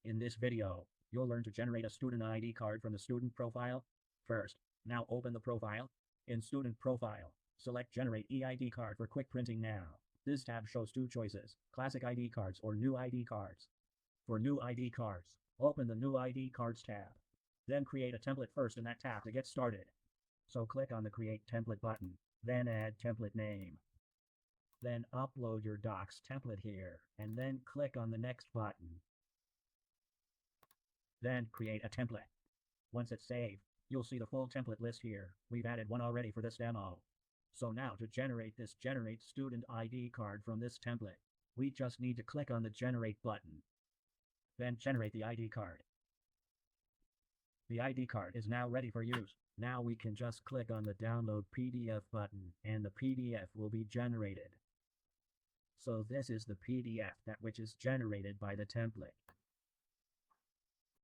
In this video, you'll learn to generate a student ID card from the student profile. First, now open the profile. In Student Profile, select Generate eID Card for quick printing now. This tab shows two choices, Classic ID cards or New ID cards. For New ID cards, open the New ID Cards tab. Then create a template first in that tab to get started. So click on the Create Template button, then add template name. Then upload your docs template here, and then click on the Next button. Then create a template. Once it's saved, you'll see the full template list here. We've added one already for this demo. So now to generate this Generate Student ID card from this template, we just need to click on the Generate button. Then generate the ID card. The ID card is now ready for use. Now we can just click on the Download PDF button and the PDF will be generated. So this is the PDF which is generated by the template.